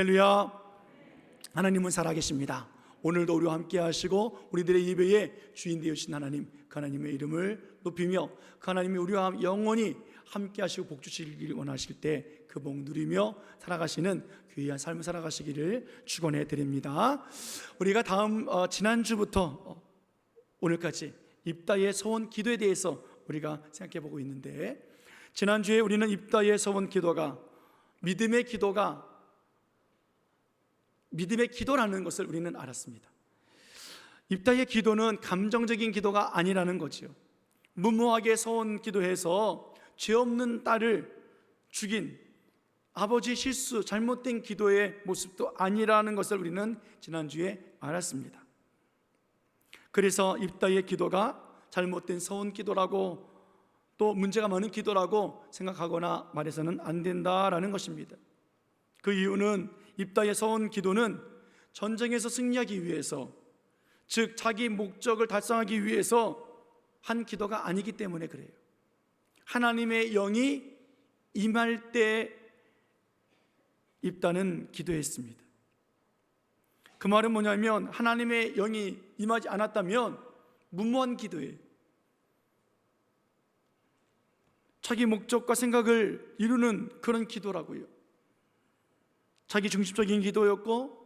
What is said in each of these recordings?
할렐루야. 하나님은 살아계십니다. 오늘도 우리와 함께 하시고 우리들의 예배의 주인 되시는 하나님, 그 하나님의 이름을 높이며 그 하나님이 우리와 영원히 함께 하시고 복 주시길 원하실 때 그 복 누리며 살아가시는 귀한 삶을 살아가시기를 축원해 드립니다. 우리가 지난주부터 오늘까지 입다의 서원 기도에 대해서 우리가 생각해 보고 있는데, 지난주에 우리는 입다의 서원 기도가 믿음의 기도라는 것을 우리는 알았습니다. 입다의 기도는 감정적인 기도가 아니라는 거지요. 무모하게 서원 기도해서 죄 없는 딸을 죽인 아버지의 실수, 잘못된 기도의 모습도 아니라는 것을 우리는 지난주에 알았습니다. 그래서 입다의 기도가 잘못된 서원 기도라고, 또 문제가 많은 기도라고 생각하거나 말해서는 안 된다라는 것입니다. 그 이유는 입다의 서원 기도는 전쟁에서 승리하기 위해서, 즉 자기 목적을 달성하기 위해서 한 기도가 아니기 때문에 그래요. 하나님의 영이 임할 때 입다는 기도했습니다. 그 말은 뭐냐면, 하나님의 영이 임하지 않았다면 무모한 기도예요. 자기 목적과 생각을 이루는 그런 기도라고요. 자기 중심적인 기도였고,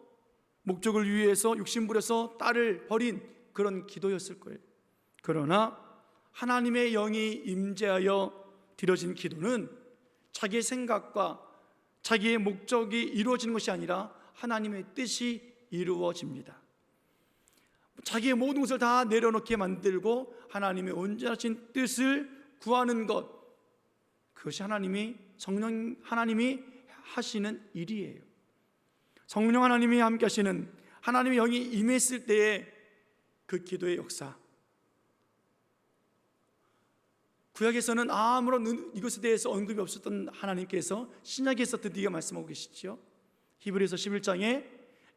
목적을 위해서 욕심부려서 딸을 버린 그런 기도였을 거예요. 그러나 하나님의 영이 임재하여 드려진 기도는 자기의 생각과 자기의 목적이 이루어지는 것이 아니라 하나님의 뜻이 이루어집니다. 자기의 모든 것을 다 내려놓게 만들고 하나님의 온전하신 뜻을 구하는 것, 그것이 성령 하나님이 하시는 일이에요. 성령 하나님이 함께 하시는, 하나님의 영이 임했을 때의 그 기도의 역사, 구약에서는 아무런 이것에 대해서 언급이 없었던 하나님께서 신약에서 드디어 말씀하고 계시죠. 히브리서 11장에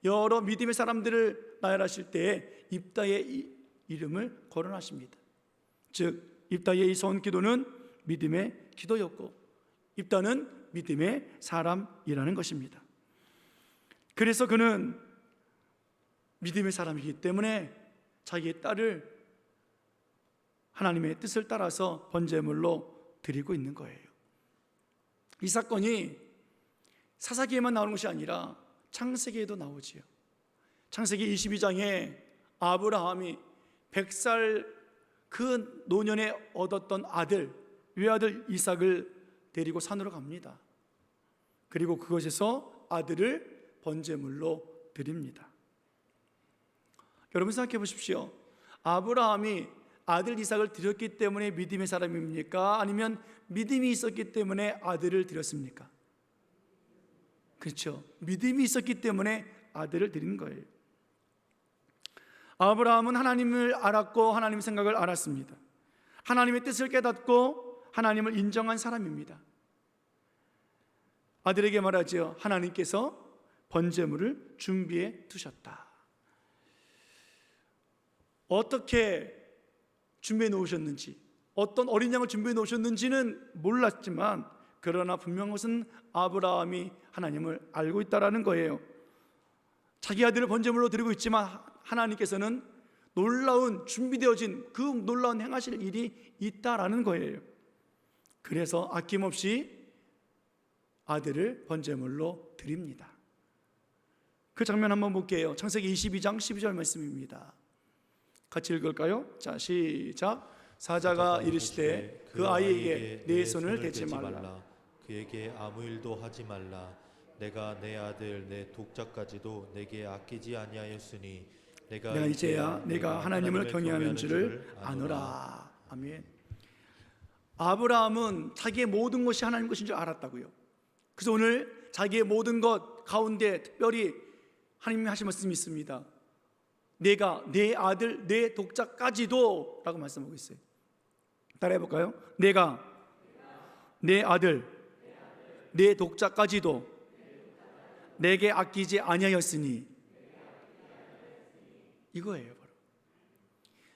여러 믿음의 사람들을 나열하실 때 입다의 이름을 거론하십니다. 즉 입다의 이 서원 기도는 믿음의 기도였고, 입다는 믿음의 사람이라는 것입니다. 그래서 그는 믿음의 사람이기 때문에 자기의 딸을 하나님의 뜻을 따라서 번제물로 드리고 있는 거예요. 이 사건이 사사기에만 나오는 것이 아니라 창세기에도 나오지요. 창세기 22장에 아브라함이 100살 그 노년에 얻었던 외아들 이삭을 데리고 산으로 갑니다. 그리고 그것에서 아들을 번제물로 드립니다. 여러분 생각해 보십시오. 아브라함이 아들 이삭을 드렸기 때문에 믿음의 사람입니까? 아니면 믿음이 있었기 때문에 아들을 드렸습니까? 그렇죠. 믿음이 있었기 때문에 아들을 드린 거예요. 아브라함은 하나님을 알았고 하나님의 생각을 알았습니다. 하나님의 뜻을 깨닫고 하나님을 인정한 사람입니다. 아들에게 말하죠. 하나님께서 번제물을 준비해 두셨다. 어떻게 준비해 놓으셨는지, 어떤 어린 양을 준비해 놓으셨는지는 몰랐지만, 그러나 분명한 것은 아브라함이 하나님을 알고 있다라는 거예요. 자기 아들을 번제물로 드리고 있지만 하나님께서는 준비되어진 그 놀라운 행하실 일이 있다라는 거예요. 그래서 아낌없이 아들을 번제물로 드립니다. 그 장면 한번 볼게요. 창세기 22장 12절 말씀입니다. 같이 읽을까요? 자, 시작. 사자가 이르시되 그 아이에게 내 손을 대지 말라. 그에게 아무 일도 하지 말라. 내가 내 아들 내 독자까지도 내게 아끼지 아니하였으니 내가 이제야 내가 하나님을 경외하는 줄을 아노라. 아멘. 아브라함은 자기의 모든 것이 하나님 것인 줄 알았다고요. 그래서 오늘 자기의 모든 것 가운데 특별히 하나님이 하신 말씀이 있습니다. 내가 내 아들 내 독자까지도 라고 말씀하고 있어요. 따라해 볼까요? 내가 내 아들 내 독자까지도 내게 아끼지 아니하였으니, 이거예요. 바로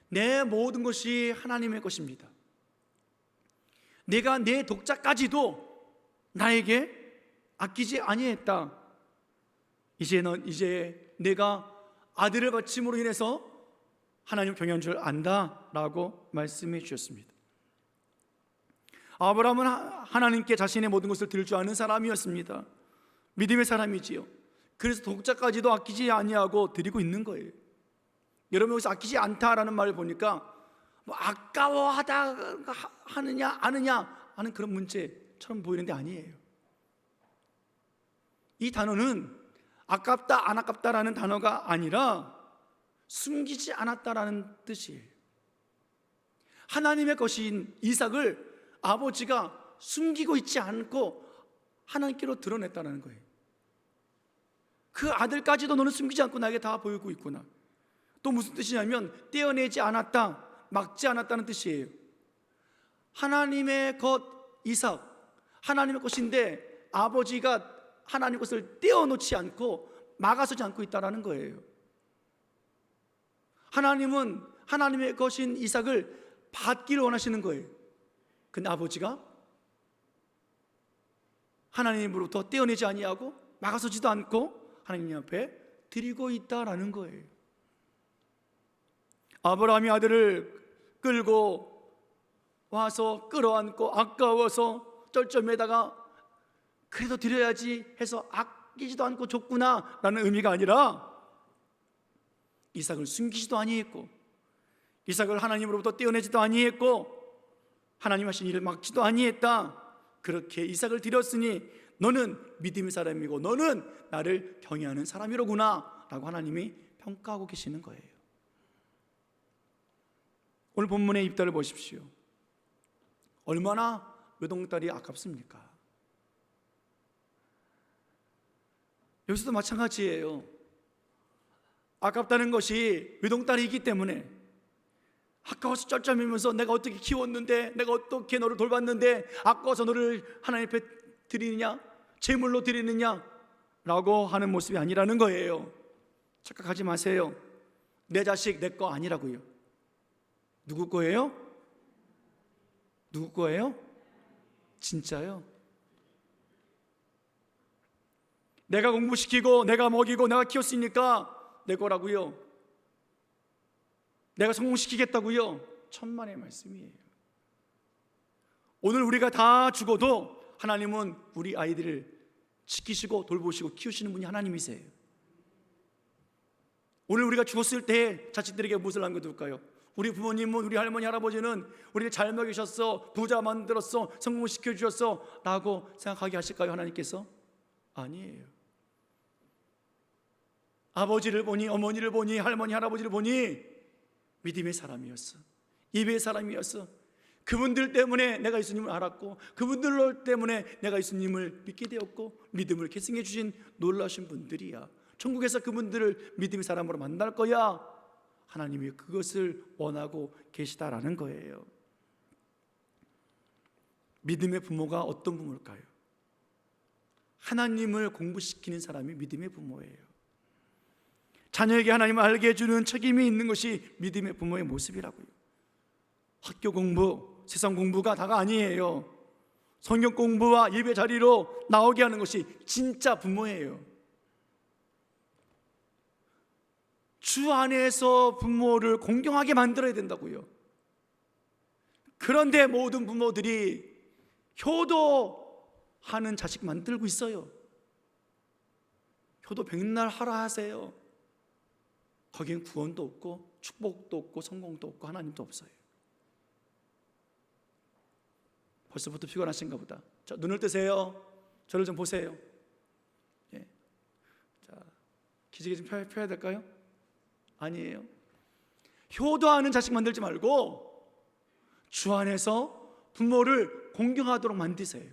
내 모든 것이 하나님의 것입니다. 내가 내 독자까지도 나에게 아끼지 아니했다. 이제 내가 아들을 바침으로 인해서 하나님 경외한 줄 안다라고 말씀해 주셨습니다. 아브라함은 하나님께 자신의 모든 것을 드릴 줄 아는 사람이었습니다. 믿음의 사람이지요. 그래서 독자까지도 아끼지 아니하고 드리고 있는 거예요. 여러분, 여기서 아끼지 않다라는 말을 보니까 뭐 아까워하다 하느냐 아느냐 하는 그런 문제처럼 보이는데 아니에요. 이 단어는 아깝다 안 아깝다라는 단어가 아니라 숨기지 않았다라는 뜻이에요. 하나님의 것인 이삭을 아버지가 숨기고 있지 않고 하나님께로 드러냈다는 거예요. 그 아들까지도 너는 숨기지 않고 나에게 다 보이고 있구나. 또 무슨 뜻이냐면 떼어내지 않았다, 막지 않았다는 뜻이에요. 하나님의 것 이삭, 하나님의 것인데 아버지가 하나님의 것을 떼어놓지 않고 막아서지 않고 있다는 거예요. 하나님은 하나님의 것인 이삭을 받기를 원하시는 거예요. 근데 아버지가 하나님으로부터 떼어내지 아니하고 막아서지도 않고 하나님 앞에 드리고 있다라는 거예요. 아브라함이 아들을 끌고 와서 끌어안고 아까워서 쩔쩔매다가 그래도 드려야지 해서 아끼지도 않고 줬구나 라는 의미가 아니라 이삭을 숨기지도 아니했고 이삭을 하나님으로부터 떼어내지도 아니했고 하나님 하신 일을 막지도 아니했다. 그렇게 이삭을 드렸으니 너는 믿음의 사람이고 너는 나를 경외하는 사람이로구나 라고 하나님이 평가하고 계시는 거예요. 오늘 본문의 입다를 보십시오. 얼마나 외동딸이 아깝습니까? 여기서도 마찬가지예요. 아깝다는 것이 외동딸이기 때문에 아까워서 쩔쩔매면서 내가 어떻게 키웠는데, 내가 어떻게 너를 돌봤는데 아까워서 너를 하나님 앞에 드리느냐, 제물로 드리느냐 라고 하는 모습이 아니라는 거예요. 착각하지 마세요. 내 자식 내 거 아니라고요. 누구 거예요? 누구 거예요? 진짜요? 내가 공부시키고 내가 먹이고 내가 키웠으니까 내 거라고요. 내가 성공시키겠다고요. 천만의 말씀이에요. 오늘 우리가 다 죽어도 하나님은 우리 아이들을 지키시고 돌보시고 키우시는 분이 하나님이세요. 오늘 우리가 죽었을 때 자식들에게 무엇을 남겨둘까요? 우리 부모님은, 우리 할머니 할아버지는 우리를 잘 먹이셨어, 부자 만들었어, 성공시켜주셨어 라고 생각하게 하실까요? 하나님께서? 아니에요. 아버지를 보니, 어머니를 보니, 할머니 할아버지를 보니 믿음의 사람이었어, 예배의 사람이었어. 그분들 때문에 내가 예수님을 알았고 그분들 때문에 내가 예수님을 믿게 되었고 믿음을 계승해 주신 놀라신 분들이야. 천국에서 그분들을 믿음의 사람으로 만날 거야. 하나님이 그것을 원하고 계시다라는 거예요. 믿음의 부모가 어떤 부모일까요? 하나님을 공부시키는 사람이 믿음의 부모예요. 자녀에게 하나님을 알게 해주는 책임이 있는 것이 믿음의 부모의 모습이라고요. 학교 공부, 세상 공부가 다가 아니에요. 성경 공부와 예배 자리로 나오게 하는 것이 진짜 부모예요. 주 안에서 부모를 공경하게 만들어야 된다고요. 그런데 모든 부모들이 효도하는 자식 만들고 있어요. 효도 백날 하라 하세요. 거기엔 구원도 없고 축복도 없고 성공도 없고 하나님도 없어요. 벌써부터 피곤하신가 보다. 자, 눈을 뜨세요. 저를 좀 보세요. 예. 자, 기지개 좀 펴야 될까요? 아니에요. 효도하는 자식 만들지 말고 주 안에서 부모를 공경하도록 만드세요.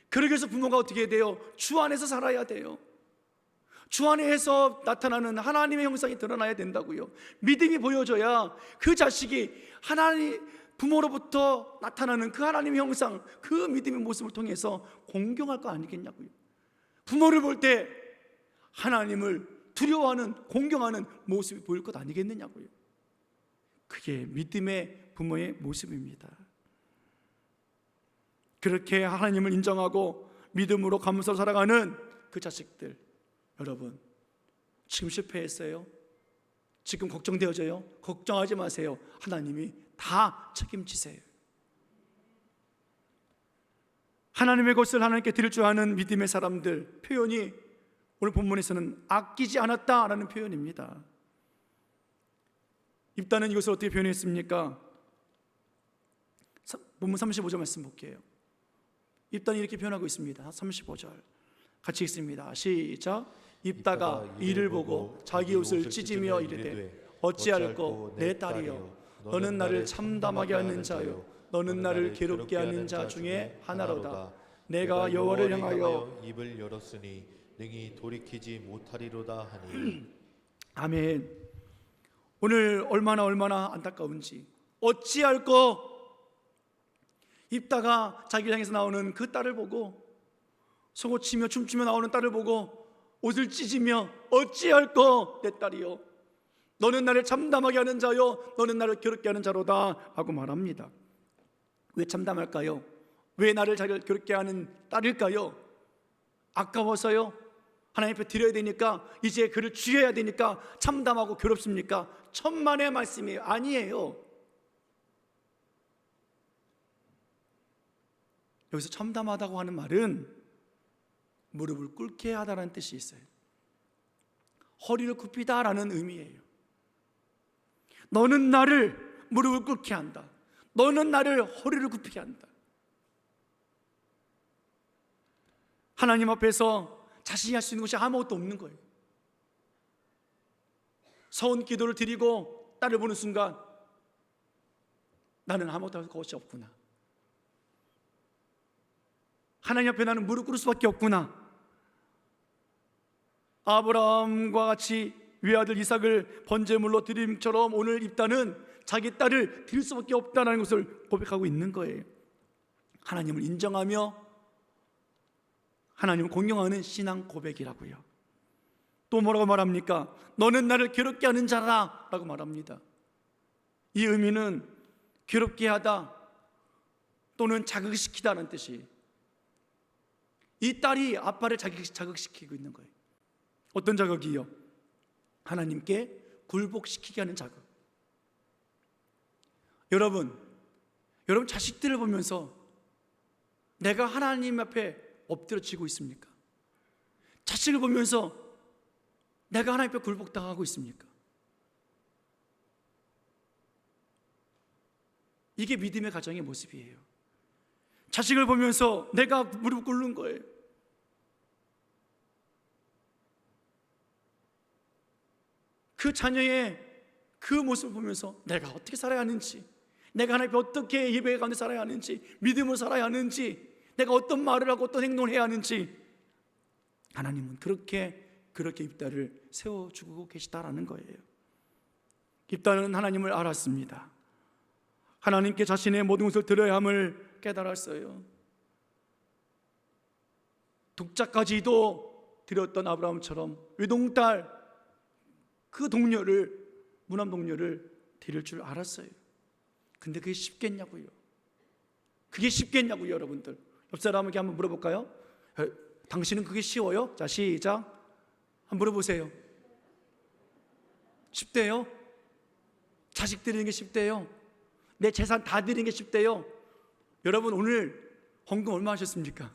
그러기 위해서 부모가 어떻게 돼요? 주 안에서 살아야 돼요. 주 안에서 나타나는 하나님의 형상이 드러나야 된다고요. 믿음이 보여져야 그 자식이 하나님 부모로부터 나타나는 그 하나님의 형상, 그 믿음의 모습을 통해서 공경할 거 아니겠냐고요. 부모를 볼 때 하나님을 두려워하는, 공경하는 모습이 보일 것 아니겠느냐고요. 그게 믿음의 부모의 모습입니다. 그렇게 하나님을 인정하고 믿음으로 감사로 살아가는 그 자식들, 여러분, 지금 실패했어요? 지금 걱정되어져요? 걱정하지 마세요. 하나님이 다 책임지세요. 하나님의 것을 하나님께 드릴 줄 아는 믿음의 사람들, 표현이 오늘 본문에서는 아끼지 않았다라는 표현입니다. 입다는 이것을 어떻게 표현했습니까? 본문 35절 말씀 볼게요. 입다는 이렇게 표현하고 있습니다. 35절 같이 읽습니다. 시작. 입다가 이를 보고 자기 옷을 찢으며 이르되 어찌할꼬 내 딸이여, 너는 나를 참담하게 하는 자요, 너는 나를 괴롭게 하는 자 중에 하나로다. 내가 여호와를 향하여 입을 열었으니 능히 돌이키지 못하리로다 하니. 아멘. 오늘 얼마나 안타까운지, 어찌할꼬, 입다가 자기를 향해서 나오는 그 딸을 보고, 속옷치며 춤추며 나오는 딸을 보고 옷을 찢으며 어찌할꼬 내 딸이여, 너는 나를 참담하게 하는 자요, 너는 나를 괴롭게 하는 자로다 하고 말합니다. 왜 참담할까요? 왜 나를 자기를 괴롭게 하는 딸일까요? 아까워서요? 하나님 앞에 드려야 되니까, 이제 그를 죽여야 되니까 참담하고 괴롭습니까? 천만의 말씀이 아니에요. 여기서 참담하다고 하는 말은 무릎을 꿇게 하다라는 뜻이 있어요. 허리를 굽히다라는 의미예요. 너는 나를 무릎을 꿇게 한다. 너는 나를 허리를 굽히게 한다. 하나님 앞에서 자신이 할 수 있는 것이 아무것도 없는 거예요. 서원 기도를 드리고 딸을 보는 순간 나는 아무것도 할 것이 없구나. 하나님 앞에 나는 무릎 꿇을 수밖에 없구나. 아브라함과 같이 외아들 이삭을 번제물로 드림처럼 오늘 입다는 자기 딸을 드릴 수밖에 없다는 것을 고백하고 있는 거예요. 하나님을 인정하며 하나님을 공경하는 신앙 고백이라고요. 또 뭐라고 말합니까? 너는 나를 괴롭게 하는 자라 라고 말합니다. 이 의미는 괴롭게 하다 또는 자극시키다는 뜻이, 이 딸이 아빠를 자극시키고 있는 거예요. 어떤 자극이요? 하나님께 굴복시키게 하는 자극. 여러분 자식들을 보면서 내가 하나님 앞에 엎드려지고 있습니까? 자식을 보면서 내가 하나님 앞에 굴복당하고 있습니까? 이게 믿음의 가정의 모습이에요. 자식을 보면서 내가 무릎 꿇는 거예요. 그 자녀의 그 모습을 보면서 내가 어떻게 살아야 하는지, 내가 하나님 앞에 어떻게 예배 가운데 살아야 하는지, 믿음으로 살아야 하는지, 내가 어떤 말을 하고 어떤 행동을 해야 하는지, 하나님은 그렇게 입다를 세워주고 계시다라는 거예요. 입다는 하나님을 알았습니다. 하나님께 자신의 모든 것을 드려야 함을 깨달았어요. 독자까지도 드렸던 아브라함처럼 외동딸, 그 동료를, 무남 동료를 드릴 줄 알았어요. 근데 그게 쉽겠냐고요. 그게 쉽겠냐고요. 여러분들, 옆 사람에게 한번 물어볼까요? 당신은 그게 쉬워요? 자, 시작. 한번 물어보세요. 쉽대요? 자식 드리는 게 쉽대요? 내 재산 다 드리는 게 쉽대요? 여러분, 오늘 헌금 얼마 하셨습니까?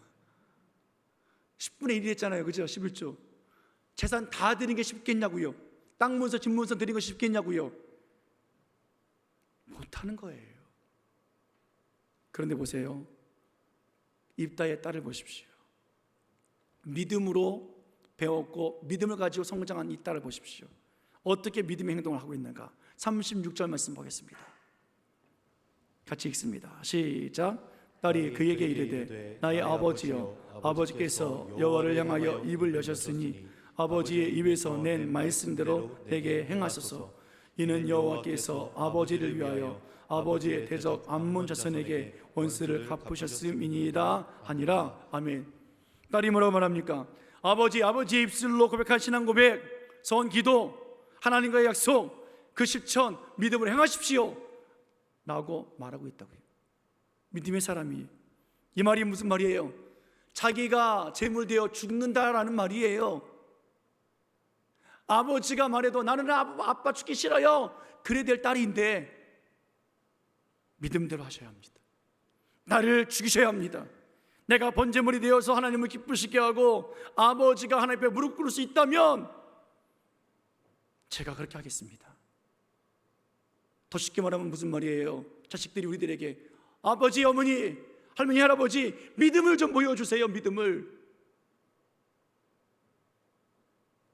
10분의 1이 했잖아요. 그죠? 11조. 재산 다 드리는 게 쉽겠냐고요? 땅 문서, 집 문서 드리는 거 쉽겠냐고요? 못하는 거예요. 그런데 보세요. 입다의 딸을 보십시오. 믿음으로 배웠고 믿음을 가지고 성장한 이 딸을 보십시오. 어떻게 믿음의 행동을 하고 있는가? 36절 말씀 보겠습니다. 같이 읽습니다. 시작. 딸이 그에게 이르되 나의 아버지여, 아버지께서 여호와를 향하여 입을 여셨으니 아버지의 입에서 낸 말씀대로 내게 행하소서. 이는 여호와께서 아버지를 위하여 아버지의 대적 암몬 자손에게 원수를 갚으셨음이니이다 하니라. 아멘. 딸이 뭐라고 말합니까? 아버지의 입술로 고백한 신앙 고백, 서원 기도, 하나님과의 약속, 그 실천, 믿음을 행하십시오 라고 말하고 있다고요. 믿음의 사람이. 이 말이 무슨 말이에요? 자기가 제물되어 죽는다라는 말이에요. 아버지가 말해도 나는 아빠 죽기 싫어요, 그래야 될 딸인데 믿음대로 하셔야 합니다. 나를 죽이셔야 합니다. 내가 번제물이 되어서 하나님을 기쁘시게 하고 아버지가 하나님 앞에 무릎 꿇을 수 있다면 제가 그렇게 하겠습니다. 더 쉽게 말하면 무슨 말이에요? 자식들이 우리들에게 아버지, 어머니, 할머니, 할아버지 믿음을 좀 보여주세요. 믿음을.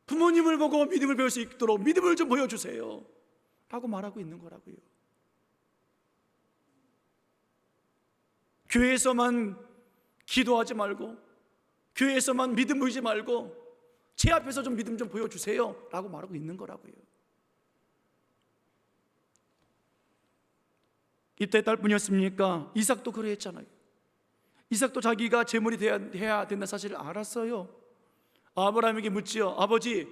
부모님을 보고 믿음을 배울 수 있도록 믿음을 좀 보여주세요 라고 말하고 있는 거라고요. 교회에서만 기도하지 말고, 교회에서만 믿음 보이지 말고 제 앞에서 좀 믿음 좀 보여주세요 라고 말하고 있는 거라고요. 이때 딸뿐이었습니까? 이삭도 그랬잖아요. 이삭도 자기가 제물이 해야 된다는 사실을 알았어요. 아브라함에게 묻지요. 아버지,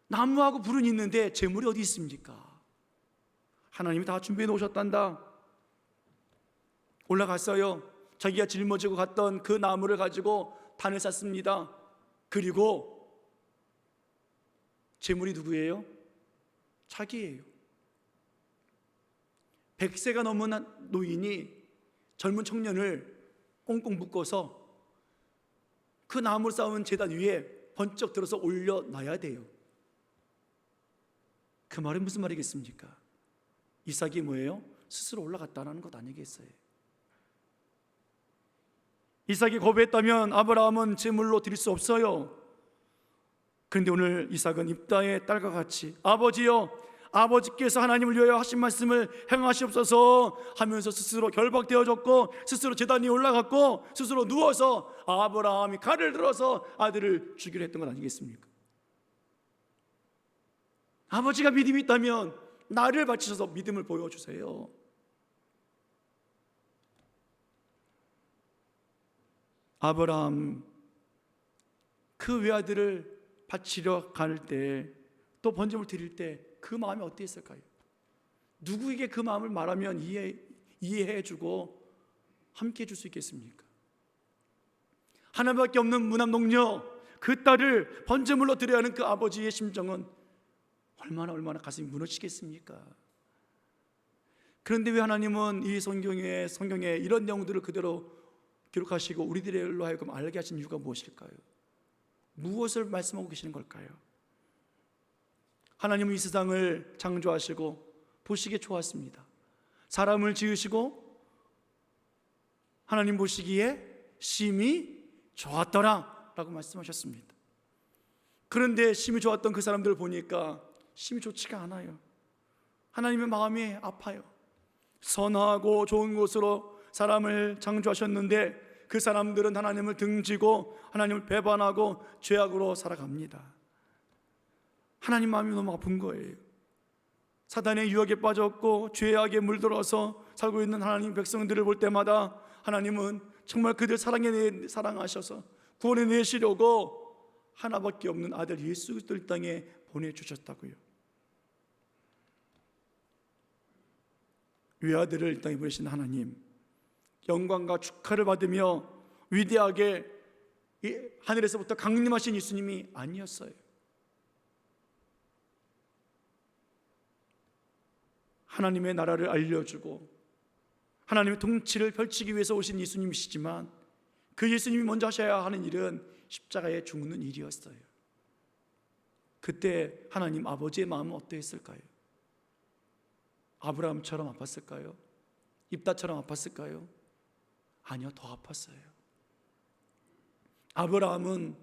나무하고 불은 있는데 제물이 어디 있습니까? 하나님이 다 준비해 놓으셨단다. 올라갔어요. 자기가 짊어지고 갔던 그 나무를 가지고 단을 쌌습니다. 그리고 제물이 누구예요? 자기예요. 100세가 넘은 노인이 젊은 청년을 꽁꽁 묶어서 그 나무를 쌓은 제단 위에 번쩍 들어서 올려놔야 돼요. 그 말은 무슨 말이겠습니까? 이삭이 뭐예요? 스스로 올라갔다는 것 아니겠어요? 이삭이 거부했다면 아브라함은 제물로 드릴 수 없어요. 그런데 오늘 이삭은 입다의 딸과 같이 아버지요, 아버지께서 하나님을 위하여 하신 말씀을 행하시옵소서 하면서 스스로 결박되어졌고 스스로 제단 위에 올라갔고 스스로 누워서 아브라함이 칼을 들어서 아들을 죽이려 했던 것 아니겠습니까? 아버지가 믿음이 있다면 나를 바치셔서 믿음을 보여주세요. 아브라함 그 외아들을 바치려 갈 때, 또 번제물 드릴 때 그 마음이 어땠을까요? 누구에게 그 마음을 말하면 이해해주고 함께 해줄 수 있겠습니까? 하나밖에 없는 무남동녀 그 딸을 번제물로 드려야 하는 그 아버지의 심정은 얼마나 가슴이 무너지겠습니까? 그런데 왜 하나님은 이 성경에 이런 내용들을 그대로 기록하시고 우리들로 하여금 알게 하신 이유가 무엇일까요? 무엇을 말씀하고 계시는 걸까요? 하나님은 이 세상을 창조하시고 보시기에 좋았습니다. 사람을 지으시고 하나님 보시기에 심히 좋았더라 라고 말씀하셨습니다. 그런데 심히 좋았던 그 사람들을 보니까 심히 좋지가 않아요. 하나님의 마음이 아파요. 선하고 좋은 곳으로 사람을 창조하셨는데 그 사람들은 하나님을 등지고 하나님을 배반하고 죄악으로 살아갑니다. 하나님 마음이 너무 아픈 거예요. 사단의 유혹에 빠졌고 죄악에 물들어서 살고 있는 하나님 백성들을 볼 때마다 하나님은 정말 그들 사랑하셔서 구원해 내시려고 하나밖에 없는 아들 예수 그리스도를 땅에 보내주셨다고요. 외아들을 이 땅에 보내신 하나님, 영광과 축하를 받으며 위대하게 하늘에서부터 강림하신 예수님이 아니었어요. 하나님의 나라를 알려주고 하나님의 통치를 펼치기 위해서 오신 예수님이시지만 그 예수님이 먼저 하셔야 하는 일은 십자가에 죽는 일이었어요. 그때 하나님 아버지의 마음은 어떠했을까요? 아브라함처럼 아팠을까요? 입다처럼 아팠을까요? 아니요, 더 아팠어요. 아브라함은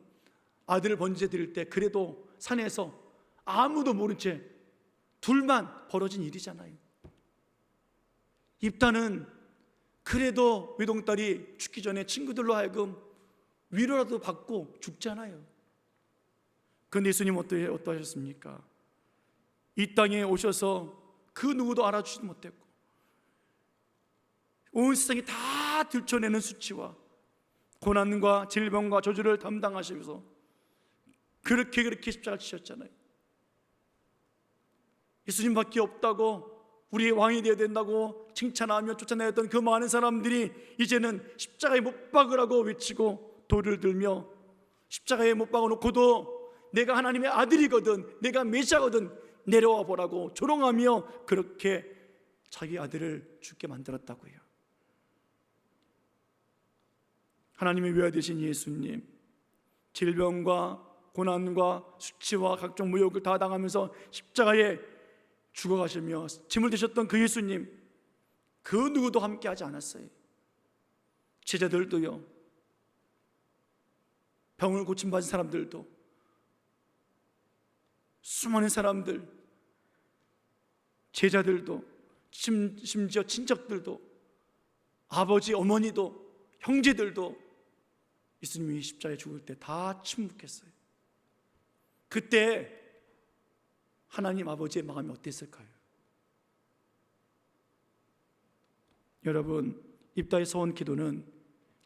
아들을 번제 드릴 때 그래도 산에서 아무도 모른 채 둘만 벌어진 일이잖아요. 입다는 그래도 외동딸이 죽기 전에 친구들로 하여금 위로라도 받고 죽잖아요. 그런데 예수님 어떠하셨습니까? 이 땅에 오셔서 그 누구도 알아주지도 못했고 온 세상이 다 들춰내는 수치와 고난과 질병과 저주를 담당하시면서 그렇게 십자가를 지셨잖아요. 예수님밖에 없다고, 우리의 왕이 되어야 된다고 칭찬하며 쫓아내었던 그 많은 사람들이 이제는 십자가에 못 박으라고 외치고 돌을 들며 십자가에 못 박아놓고도 내가 하나님의 아들이거든, 내가 메시아거든, 내려와 보라고 조롱하며 그렇게 자기 아들을 죽게 만들었다고요. 하나님의 외아되신 예수님, 질병과 고난과 수치와 각종 모욕을 다 당하면서 십자가에 죽어가시며 짐을 되셨던 그 예수님, 그 누구도 함께하지 않았어요. 제자들도요, 병을 고침받은 사람들도, 수많은 사람들, 제자들도, 심지어 친척들도, 아버지, 어머니도, 형제들도 예수님이 십자가에 죽을 때 다 침묵했어요. 그때 하나님 아버지의 마음이 어땠을까요? 여러분, 입다의 서원 기도는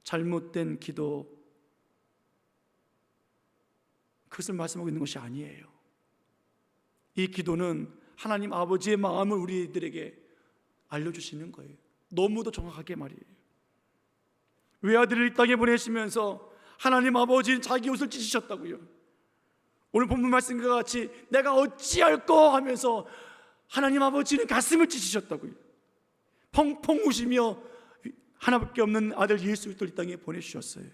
잘못된 기도, 그것을 말씀하고 있는 것이 아니에요. 이 기도는 하나님 아버지의 마음을 우리들에게 알려주시는 거예요. 너무도 정확하게 말이에요. 외아들을 이 땅에 보내시면서 하나님 아버지는 자기 옷을 찢으셨다고요. 오늘 본문 말씀과 같이 내가 어찌할꼬 하면서 하나님 아버지는 가슴을 찢으셨다고요. 펑펑 우시며 하나밖에 없는 아들 예수 그리스도를 이 땅에 보내주셨어요.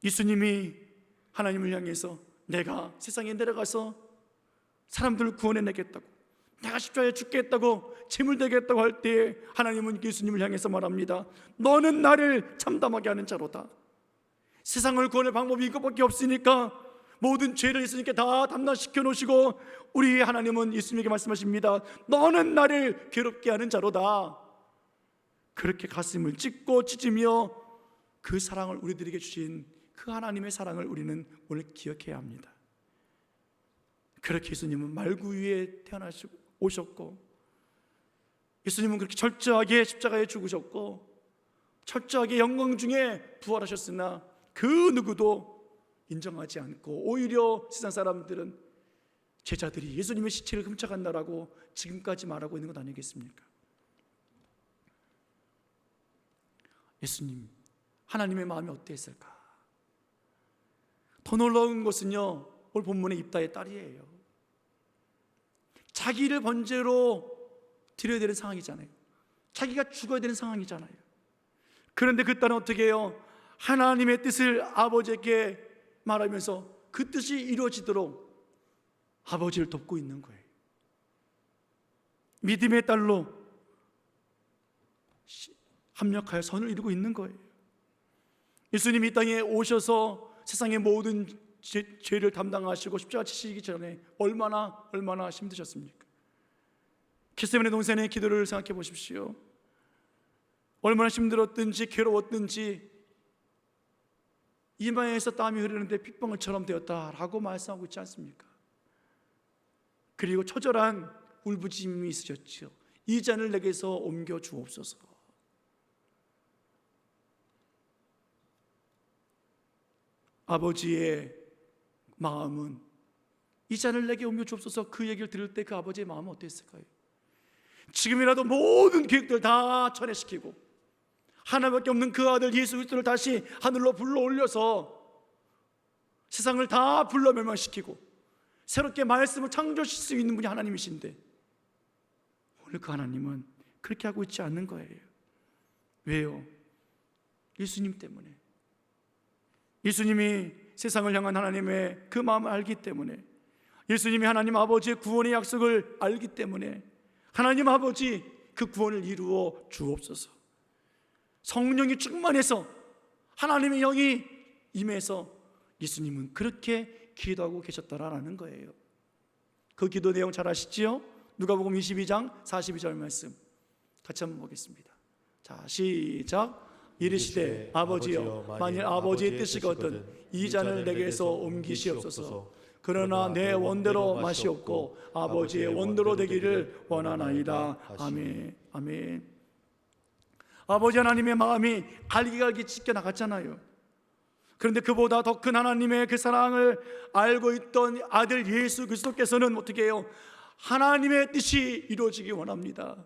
예수님이 하나님을 향해서 내가 세상에 내려가서 사람들을 구원해내겠다고, 내가 십자가에 죽겠다고, 짐을 되겠다고 할 때에 하나님은 예수님을 향해서 말합니다. 너는 나를 참담하게 하는 자로다. 세상을 구원할 방법이 이것밖에 없으니까 모든 죄를 예수님께 다 담당시켜 놓으시고, 우리 하나님은 예수님에게 말씀하십니다. 너는 나를 괴롭게 하는 자로다. 그렇게 가슴을 찢으며 그 사랑을 우리들에게 주신 그 하나님의 사랑을 우리는 오늘 기억해야 합니다. 그렇게 예수님은 말구 위에 태어나시고 오셨고, 예수님은 그렇게 철저하게 십자가에 죽으셨고, 철저하게 영광 중에 부활하셨으나 그 누구도 인정하지 않고, 오히려 세상 사람들은 제자들이 예수님의 시체를 훔쳐간다라고 지금까지 말하고 있는 것 아니겠습니까? 예수님, 하나님의 마음이 어땠을까? 더 놀라운 것은요, 오늘 본문의 입다의 딸이에요. 자기를 번제로 드려야 되는 상황이잖아요. 자기가 죽어야 되는 상황이잖아요. 그런데 그 딸은 어떻게 해요? 하나님의 뜻을 아버지에게 말하면서 그 뜻이 이루어지도록 아버지를 돕고 있는 거예요. 믿음의 딸로 합력하여 선을 이루고 있는 거예요. 예수님이 이 땅에 오셔서 세상의 모든 죄를 담당하시고 십자가 지시기 전에 얼마나 힘드셨습니까? 겟세마네 동산의 기도를 생각해 보십시오. 얼마나 힘들었든지 괴로웠든지 이마에서 땀이 흐르는데 핏방울처럼 되었다라고 말씀하고 있지 않습니까? 그리고 처절한 울부짖음이 있으셨죠. 이 잔을 내게서 옮겨 주옵소서. 아버지의 마음은 이 잔을 내게 옮겨 주옵소서, 그 얘기를 들을 때 그 아버지의 마음은 어땠을까요? 지금이라도 모든 계획들 다 철회시키고 하나밖에 없는 그 아들 예수 그리스도를 다시 하늘로 불러 올려서 세상을 다 불러 멸망시키고 새롭게 말씀을 창조하실 수 있는 분이 하나님이신데, 오늘 그 하나님은 그렇게 하고 있지 않는 거예요. 왜요? 예수님 때문에. 예수님이 세상을 향한 하나님의 그 마음을 알기 때문에, 예수님이 하나님 아버지의 구원의 약속을 알기 때문에 하나님 아버지 그 구원을 이루어 주옵소서. 성령이 충만해서 하나님의 영이 임해서 예수님은 그렇게 기도하고 계셨다라는 거예요. 그 기도 내용 잘 아시지요? 누가복음 22장 42절 말씀 같이 한번 보겠습니다. 자, 시작. 이르시되 아버지여, 만일 아버지의 뜻이거든 이 잔을 내게서 옮기시옵소서. 그러나 내 원대로 마시옵고 아버지의 원대로 되기를 원하나이다. 아멘. 아멘. 아버지 하나님의 마음이 갈기갈기 찢겨 나갔잖아요. 그런데 그보다 더 큰 하나님의 그 사랑을 알고 있던 아들 예수 그리스도께서는 어떻게 해요? 하나님의 뜻이 이루어지기 원합니다.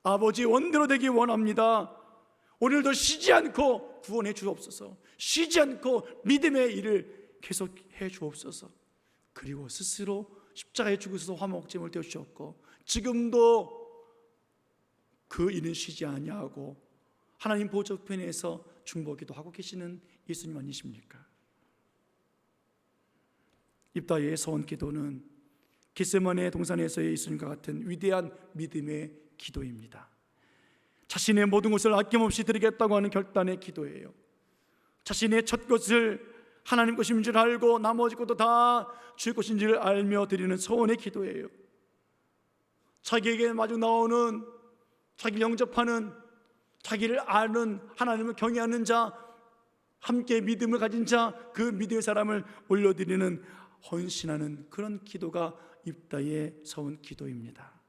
아버지의 원대로 되기 원합니다. 오늘도 쉬지 않고 구원해 주옵소서. 쉬지 않고 믿음의 일을 계속해 주옵소서. 그리고 스스로 십자가에 죽으셔서 화목제물을 되어 주셨고 지금도 그 일은 쉬지 아니하고 하나님 보좌편에서 중보기도 하고 계시는 예수님 아니십니까? 입다의 서원 기도는 겟세마네 동산에서의 예수님과 같은 위대한 믿음의 기도입니다. 자신의 모든 것을 아낌없이 드리겠다고 하는 결단의 기도예요. 자신의 첫 것을 하나님 것인 줄 알고 나머지 것도 다 주의 것인 줄 알며 드리는 서원의 기도예요. 자기에게 마주 나오는, 자기를 영접하는, 자기를 아는, 하나님을 경외하는 자, 함께 믿음을 가진 자, 그 믿음의 사람을 올려드리는 헌신하는 그런 기도가 입다의 서원 기도입니다.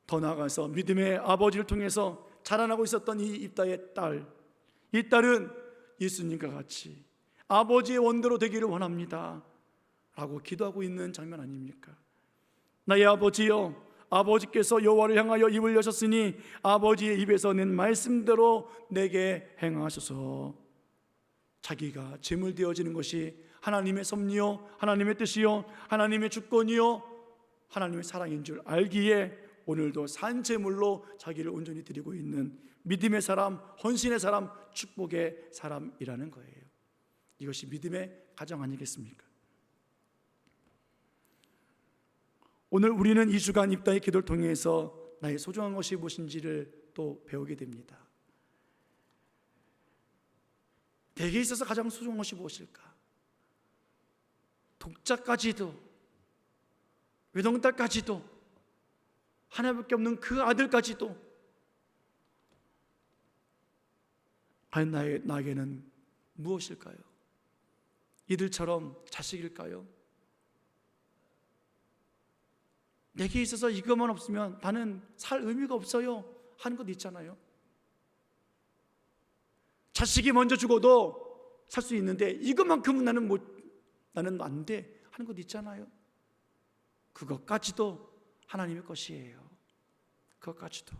더 나아가서 믿음의 아버지를 통해서 자라나고 있었던 이 입다의 딸, 이 딸은 예수님과 같이 아버지의 원대로 되기를 원합니다 라고 기도하고 있는 장면 아닙니까? 나의 아버지여, 아버지께서 여호와를 향하여 입을 여셨으니 아버지의 입에서 낸 말씀대로 내게 행하소서. 자기가 제물 되어지는 것이 하나님의 섭리요, 하나님의 뜻이요, 하나님의 주권이요, 하나님의 사랑인 줄 알기에 오늘도 산제물로 자기를 온전히 드리고 있는 믿음의 사람, 헌신의 사람, 축복의 사람이라는 거예요. 이것이 믿음의 가정 아니겠습니까? 오늘 우리는 이 주간 입다의 기도를 통해서 나의 소중한 것이 무엇인지를 또 배우게 됩니다. 내게 있어서 가장 소중한 것이 무엇일까? 독자까지도, 외동딸까지도, 하나밖에 없는 그 아들까지도 과연 나에게는 무엇일까요? 이들처럼 자식일까요? 내게 있어서 이것만 없으면 나는 살 의미가 없어요 하는 것 있잖아요. 자식이 먼저 죽어도 살 수 있는데 이것만큼은 나는 안 돼 하는 것 있잖아요. 그것까지도 하나님의 것이에요. 그것까지도.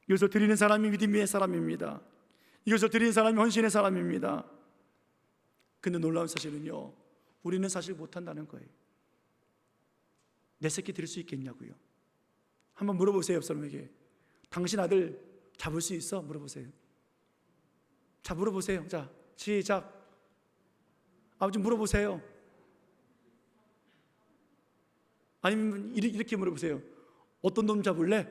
이것을 드리는 사람이 믿음의 사람입니다. 이것을 드리는 사람이 헌신의 사람입니다. 근데 놀라운 사실은요, 우리는 사실 못한다는 거예요. 내 새끼 드릴 수 있겠냐고요. 한번 물어보세요. 옆 사람에게. 당신 아들 잡을 수 있어? 물어보세요. 자, 물어보세요. 자, 시작. 아버지 물어보세요. 아니면 이렇게 물어보세요. 어떤 놈 잡을래?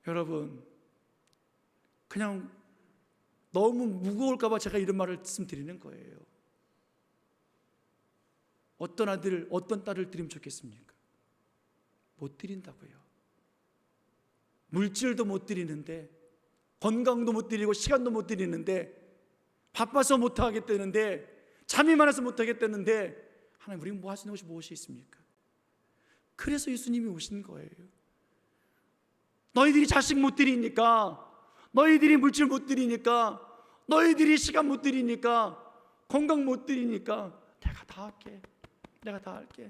여러분, 그냥 너무 무거울까 봐 제가 이런 말씀드리는 거예요. 어떤 아들, 어떤 딸을 드리면 좋겠습니까? 못 드린다고요. 물질도 못 드리는데, 건강도 못 드리고 시간도 못 드리는데, 바빠서 못 하겠다는데, 잠이 많아서 못 하겠다는데, 하나님, 우리가 뭐 할 수 있는 것이 무엇이 있습니까? 그래서 예수님이 오신 거예요. 너희들이 자식 못 드리니까, 너희들이 물질 못 드리니까, 너희들이 시간 못 드리니까, 건강 못 드리니까 내가 다 할게. 내가 다 할게.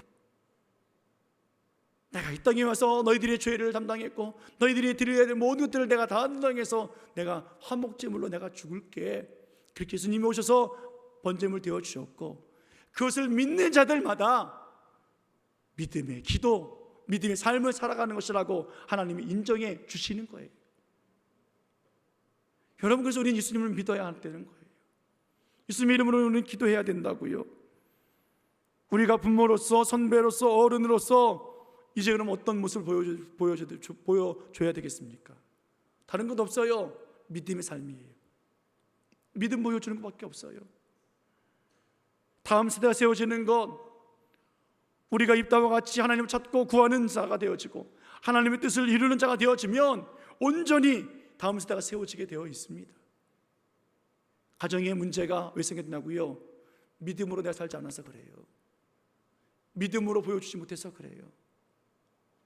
내가 이 땅에 와서 너희들의 죄를 담당했고 너희들이 드려야 될 모든 것들을 내가 다 담당해서 내가 화목제물로 내가 죽을게. 그렇게 예수님이 오셔서 번제물 되어 주셨고, 그것을 믿는 자들마다 믿음의 기도, 믿음의 삶을 살아가는 것이라고 하나님이 인정해 주시는 거예요. 여러분, 그래서 우리는 예수님을 믿어야 되는 거예요. 예수님의 이름으로 우리는 기도해야 된다고요. 우리가 부모로서, 선배로서, 어른으로서 이제 그럼 어떤 모습을 보여줘야 되겠습니까? 다른 것 없어요. 믿음의 삶이에요. 믿음 보여주는 것밖에 없어요. 다음 세대가 세워지는 것, 우리가 입다와 같이 하나님을 찾고 구하는 자가 되어지고 하나님의 뜻을 이루는 자가 되어지면 온전히 다음 세대가 세워지게 되어 있습니다. 가정의 문제가 왜 생겼냐고요? 믿음으로 내가 살지 않아서 그래요. 믿음으로 보여주지 못해서 그래요.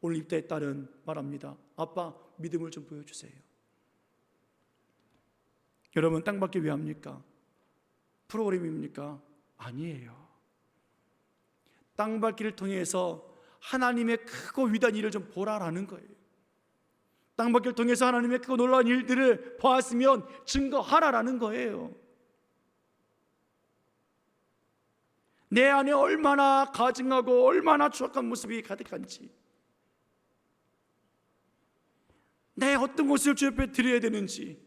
오늘 입다의 딸은 말합니다. 아빠, 믿음을 좀 보여주세요. 여러분, 땅 받기 왜 합니까? 프로그램입니까? 아니에요. 땅 밟기를 통해서 하나님의 크고 위대한 일을 좀 보라라는 거예요. 땅밖을 통해서 하나님의 크고 놀라운 일들을 보았으면 증거하라라는 거예요. 내 안에 얼마나 가증하고 얼마나 추악한 모습이 가득한지, 내 어떤 것을 주 옆에 드려야 되는지,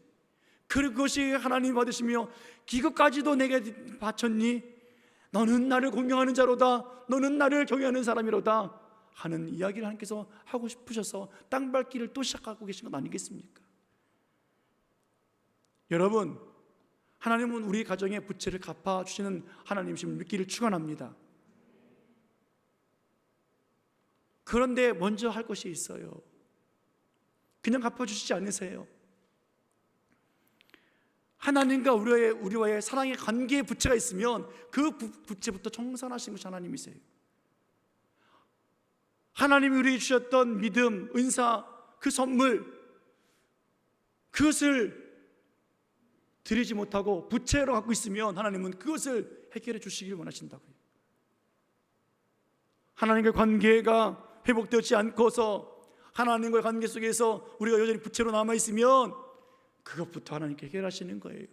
그것이 하나님 받으시며 이것까지도 내게 바쳤니? 너는 나를 공경하는 자로다, 너는 나를 경외하는 사람이로다 하는 이야기를 하나님께서 하고 싶으셔서 땅밟기를 또 시작하고 계신 것 아니겠습니까? 여러분, 하나님은 우리 가정의 부채를 갚아주시는 하나님이심을 믿기를 축원합니다. 그런데 먼저 할 것이 있어요. 그냥 갚아주시지 않으세요. 하나님과 우리와의 사랑의 관계의 부채가 있으면 그 부채부터 청산하신 것이 하나님이세요. 하나님이 우리에게 주셨던 믿음, 은사, 그 선물, 그것을 드리지 못하고 부채로 갖고 있으면 하나님은 그것을 해결해 주시길 원하신다고요. 하나님과의 관계가 회복되지 않고서 하나님과의 관계 속에서 우리가 여전히 부채로 남아있으면 그것부터 하나님께 해결하시는 거예요.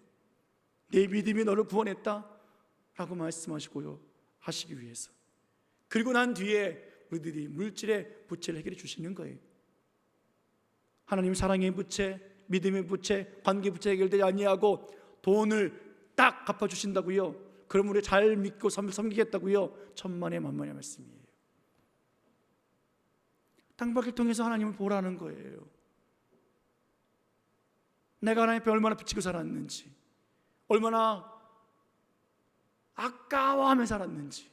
내 믿음이 너를 구원했다 라고 말씀하시고요, 하시기 위해서. 그리고 난 뒤에 우리들이 물질의 부채를 해결해 주시는 거예요. 하나님 사랑의 부채, 믿음의 부채, 관계 부채 해결되지 아니하고 돈을 딱 갚아주신다고요. 그럼 우리 잘 믿고 섬기겠다고요. 천만의 만만의 말씀이에요. 땅밖을 통해서 하나님을 보라는 거예요. 내가 하나님 앞에 얼마나 비치고 살았는지, 얼마나 아까워하며 살았는지.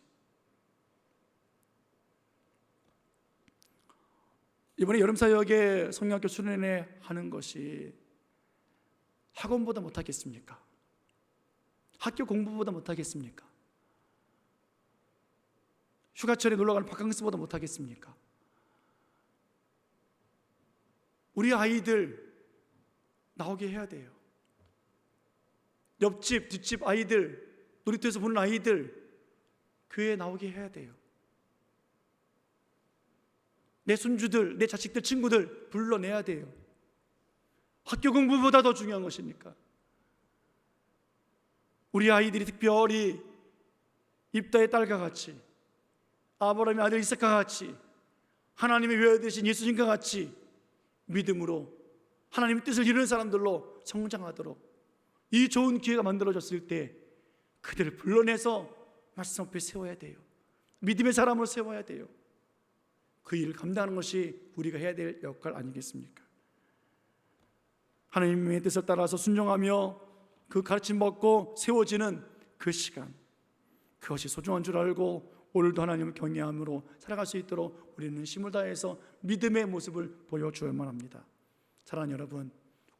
이번에 여름사역에 성령학교 수련회 하는 것이 학원보다 못하겠습니까? 학교 공부보다 못하겠습니까? 휴가철에 놀러가는 바캉스보다 못하겠습니까? 우리 아이들 나오게 해야 돼요. 옆집, 뒷집 아이들, 놀이터에서 보는 아이들 교회에 나오게 해야 돼요. 내 손주들, 내 자식들, 친구들 불러내야 돼요. 학교 공부보다 더 중요한 것이니까. 우리 아이들이 특별히 입다의 딸과 같이, 아브라함의 아들 이삭과 같이, 하나님의 외아되신 예수님과 같이 믿음으로 하나님의 뜻을 이루는 사람들로 성장하도록 이 좋은 기회가 만들어졌을 때 그들을 불러내서 말씀 앞에 세워야 돼요. 믿음의 사람으로 세워야 돼요. 그 일을 감당하는 것이 우리가 해야 될 역할 아니겠습니까? 하나님의 뜻을 따라서 순종하며 그 가르침 받고 세워지는 그 시간, 그것이 소중한 줄 알고 오늘도 하나님을 경외함으로 살아갈 수 있도록 우리는 힘을 다해서 믿음의 모습을 보여줘야만 합니다. 사랑하는 여러분,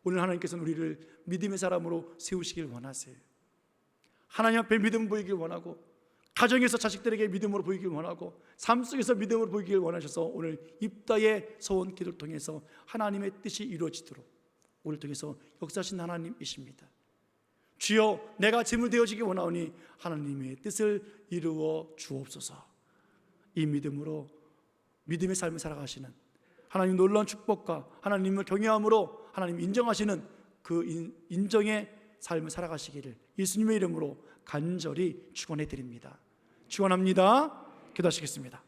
오늘 하나님께서는 우리를 믿음의 사람으로 세우시길 원하세요. 하나님 앞에 믿음 보이길 원하고, 가정에서 자식들에게 믿음으로 보이길 원하고, 삶 속에서 믿음으로 보이길 원하셔서 오늘 입다의 소원 기도를 통해서 하나님의 뜻이 이루어지도록 오늘 통해서 역사하신 하나님이십니다. 주여, 내가 제물 되어지기 원하오니 하나님의 뜻을 이루어 주옵소서. 이 믿음으로 믿음의 삶을 살아가시는, 하나님 놀라운 축복과 하나님을 경외함으로 하나님 인정하시는 그 인정의 삶을 살아가시기를 예수님의 이름으로 간절히 축원해 드립니다. 축원합니다. 기도하시겠습니다.